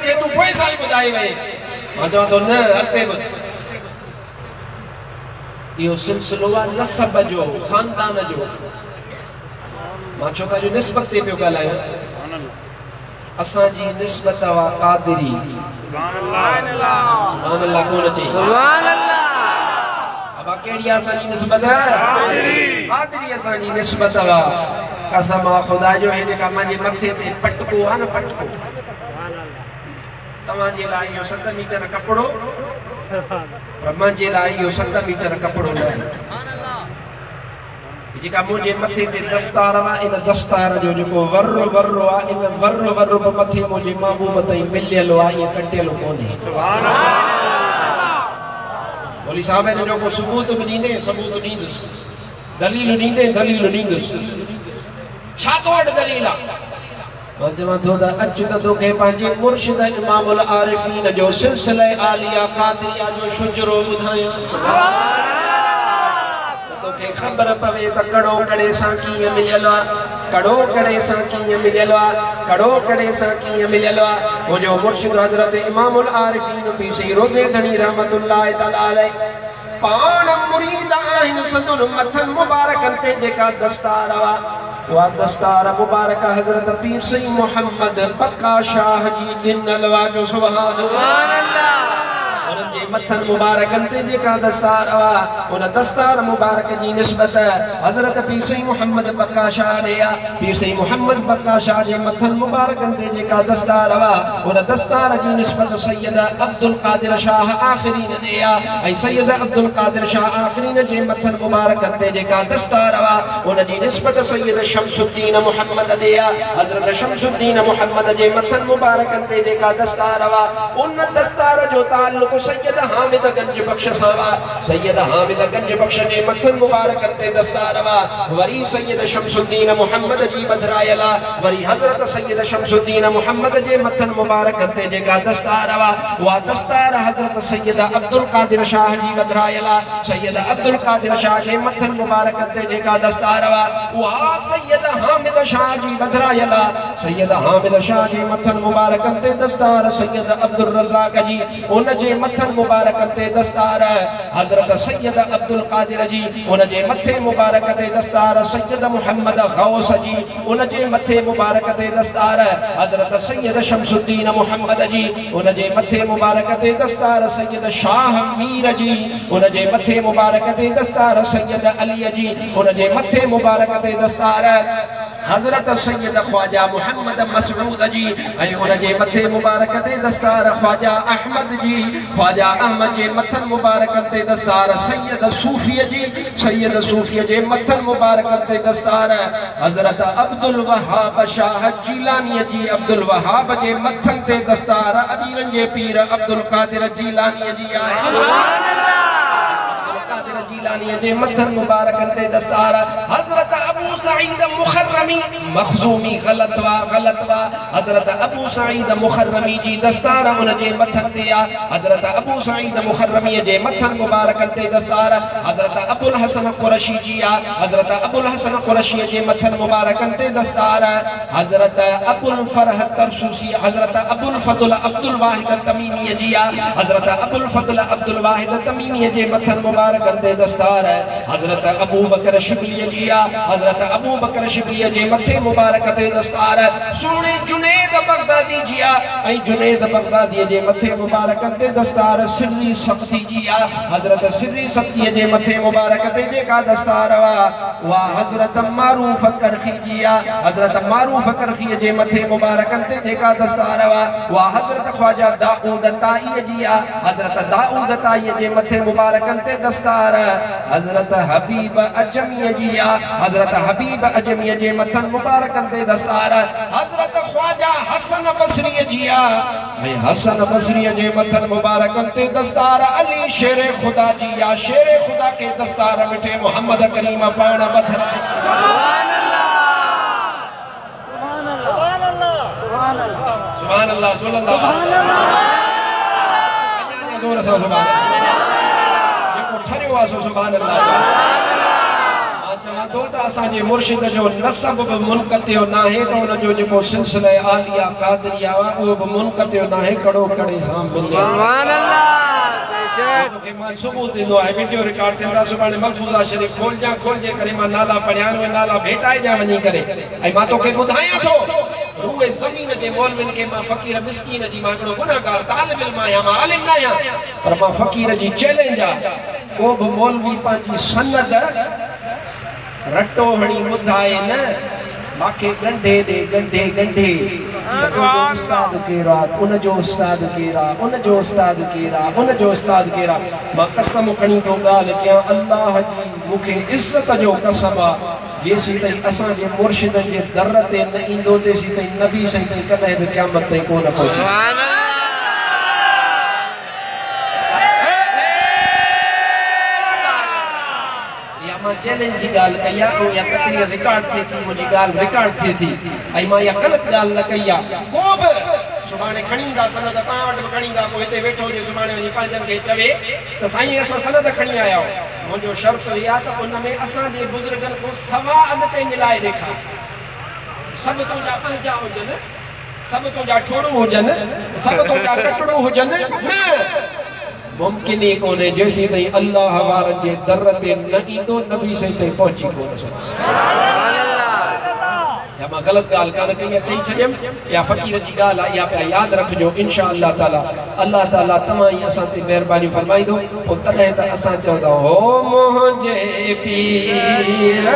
खे तूं पोइ साईं ॿुधाई वई मां चवां थो न अॻिते ॿुध इहो सिलसिलो आहे नसब जो ख़ानदान जो मां छो त जो निस्बत ते पियो ॻाल्हायां असांजी निस्बत आहे क़ादरी सुभान अल्लाह कोन चई सुभान अल्लाह अब कहिड़ी असांजी निस्बत क़ादरी असांजी निस्बत आहे कसम आहे ख़ुदा जो हे जेका मुंहिंजे मथे ते पटको आहे न पटको तव्हांजे लाइ इहो 7 मीटर कपिड़ो पर मुंहिंजे लाइ इहो 7 मीटर कपिड़ो न आहे जेका मुंहिंजे मथे ते दस्तार आहे इन दस्तार जो जेको वर्रो वर्रो आहे इन वर्रो वर्रो पे मथे मुंहिंजे महबूब ताईं मिलियलु आहे इहो कटियलु कोन्हे सुभान अल्लाह मौलवी साहब हिन जो को सबूत बि ॾींदे सबूत ॾींदुसि दलील ॾींदे दलील ॾींदुसि छा तो वटि दलील आहे मां चवां थो त अचु त तोखे पंहिंजे मुर्शिद इमामुल आरिफीन जो सिलसिला आलिया क़ादरिया जो शुजरो ॿुधायां तोखे ख़बर पवे त कड़ो कड़े सां कीअं मिलियलु आहे कड़ो कड़े सां कीअं मिलियलु आहे कड़ो कड़े सां कीअं मिलियलु आहे मुंहिंजो मुर्शिद हज़रत इमामुल आरिफीन पी सी रोज़े धणी रहमतुल्लाह तआला अलैह पाण मुरीद आहिनि संदुनि मथनि मुबारकनि ते जेका दस्तार आहे उहा दस्तार मुबारक हज़रत पीर सईं मोहम्मद पक्का शाह जी ॾिनल आहे जो सुभान अल्लाह उनजे मथन मुबारकनि ते जेका दस्तार आहे उन दस्तार मुबारक जी निस्बत हज़रत पीर सईं मोहम्मद पक्का शाह ॾे आहे पीर सईं मोहम्मद पक्का शाह जे मथन मुबारकनि ते जेका दस्तार आहे उन दस्तार जी निस्बत सैयद अब्दुल क़ादिर शाह आख़िरीन ॾे आहे ऐं सैयद अब्दुल क़ादिर शाह आख़िरीन जे मथन मुबारकनि ते जेका दस्तार आहे उन जी निस्बत सैयद शमसुद्दीन मोहम्मद ॾे आहे हज़रत शमसुद्दीन मोहम्मद जे मथन मुबारकनि ते जेका दस्तार आहे उन दस्तार जो ताल्लुक़ सैयद हामिद गंज बख्श सावा सैयद हामिद गंज बख्श जे मथन मुबारक ते दस्तार वा वरी सैयद शमसुद्दीन मोहम्मद जी बधरायला वरी हजरत सैयद शमसुद्दीन मोहम्मद जे मथन मुबारक ते जेका दस्तार वा वा दस्तार हजरत सैयद अब्दुल कादिर शाह जी बधरायला सैयद अब्दुल कादिर शाह जे मथन मुबारक ते जेका दस्तार वा वा सैयद हामिद शाह जी बधरायला सैयद हामिद शाह जे मथन मुबारक ते दस्तार सैयद अब्दुल रज़ाक जी उन जे मथन मुबारक ते दस्तार हजरत सैयद अब्दुल कादिर जी उन जे मथे मुबारक ते दस्तार सैयद मोहम्मद गौस जी उन जे मथे मुबारक ते दस्तार हजरत सैयद शमसुद्दीन मोहम्मद जी उन जे मथे मुबारक ते दस्तार सैयद शाह मीर जी उन जे मथे मुबारक ते दस्तार सैयद अली जी उन जे मथे मुबारक ते दस्तार हजरत सैयद ख्वाजा मोहम्मद मसऊद जी ऐं उन जे मथे मुबारक ते दस्तार ख्वाजा अहमद जी ख्वाजा अहमद जे मथन मुबारक ते दस्तार सैयद सूफी जे मथन मुबारक ते दस्तार हजरत अब्दुल वहाब शाह जीलानी जी अब्दुल वहाब जे मथन ते दस्तार अमीरन जे पीर अब्दुल कादिर जीलानी जी आहे सुभान अल्लाह कादिर जीलानी जे मथन मुबारक ते दस्तार हजरत अबू सईद मुखर्रमी मखजूमी गलत वा हजरत अबू सईद मुखर्रमी जी दस्तार उन जे मथन ते आ हजरत अबू सईद मुखर्रमी जे मथन मुबारक ते दस्तार हजरत अबुल हसन कुरैशी जी आ हजरत अबुल हसन कुरैशी जे मथन मुबारक ते दस्तार हजरत अबुल फरह तरसुसी हजरत अबुल फضل अब्दुल वाहिद तमीमी जी आ हजरत अबुल फضل अब्दुल वाहिद तमीमी जे मथन मुबारक ते दस्तार हजरत अबू बकर शिबली जी आ हजरत अबू बकर शिबली जे मथे मुबारक ते दस्तार सोने जुनैद बगदादी जी आ ऐं जुनैद बगदादी जे मथे मुबारक ते दस्तार सिर्री सख्ती जी आ हजरत सिर्री सख्ती जे मथे मुबारक ते जेका दस्तार वा हजरत मारूफ करखी जी आ हजरत मारूफ करखी जे मथे मुबारक ते जेका दस्तार वा हजरत ख्वाजा दाऊद ताई जी आ हजरत दाऊद ताई जे मथे मुबारक ते दस्तार हजरत हबीब अजमी जी आ हजरत हबीब अजमी जे मथन मुबारक ते दस्तार हजरत ख्वाजा हसन बसरी जी आ ऐं हसन बसरी जे मथन मुबारक ते दस्तार अली शेर खुदा जी आ शेर खुदा के दस्तार मिठे मोहम्मद करीम पाण बथर सुभान अल्लाह सुभान अल्लाह सुभान अल्लाह सुभान अल्लाह सुभान अल्लाह जोर से सुभान अल्लाह ठरियो आहे सुभान अल्लाह चवां थो त असांजे मुर्शिद जो नसब बि मुनक़तियो नाहे त उन जो जेको सिलसिला आलिया क़ादरिया उहो बि मुनक़तियो नाहे कड़ो कड़े सां सुभान अल्लाह बेशक तोखे मां सुबुह ॾींदो आहे वीडियो रिकॉर्ड थींदा सुभाणे मलफूज़ा शरीफ़ खोलजे करे मां नाला पढ़ियां उहे नाला भेटाइजां वञी करे ऐं मां तोखे ॿुधायां थो रूए ज़मीन जे मौलविन खे मां फ़क़ीर मिस्कीन जी मां हिकिड़ो गुनाहगार तालिब इल्म आहियां मां आलिम न आहियां पर मां फ़क़ीर जी चैलेंज आहे को बि मौलवी पंहिंजी सनद रटो हणी ॿुधाए न मांखे ॻंढे ॾे ॻंढे उस्ताद केरु आहे उनजो उस्ताद केरु आहे उनजो उस्ताद केरु आहे उनजो उस्ताद केरु आहे मां कसम खणी थो ॻाल्हि कयां अल्लाह जी मूंखे इज़त जो कसम आहे जेसीं ताईं असांजे मुर्शिदनि जे दर ते न ईंदो तेसीं ताईं नबी साईं ताईं कॾहिं बि क़यामत ताईं कोन पहुची चैलेंज की गाल कई आहे या तकरीर रिकॉर्ड थिए थी मुंहिंजी ॻाल्हि रिकॉर्ड थिए थी ऐं मां इहा ग़लति ॻाल्हि न कई आहे को बि सुभाणे खणी ईंदा सनद तव्हां वटि बि खणी ईंदा पोइ हिते वेठो हुजे सुभाणे वञी पंहिंजनि खे चवे त साईं असां सनद खणी आया आहियूं मुंहिंजो शर्त इहा आहे त उन में असांजे बुज़ुर्गनि खां सवा अॻिते मिलाए ॾेखार सभु तुंहिंजा पंहिंजा हुजनि सभु तुंहिंजा छोड़ू हुजनि सभु तुंहिंजा कटड़ू हुजनि न मुमकिन ही कोन्हे जेसीं ताईं अल्लाह वारनि जे दर ते न ईंदो नबी साईं ताईं पहुची कोन सघंदो या मां ग़लति ॻाल्हि कान कई आहे चई छॾियमि या फ़क़ीर जी ॻाल्हि आहे इहा पिया यादि रखिजो इंशा अल्लाह ताला तव्हां ई असां ते महिरबानी फरमाईंदो पोइ तॾहिं त असां चवंदा हो मुंहिंजे पीर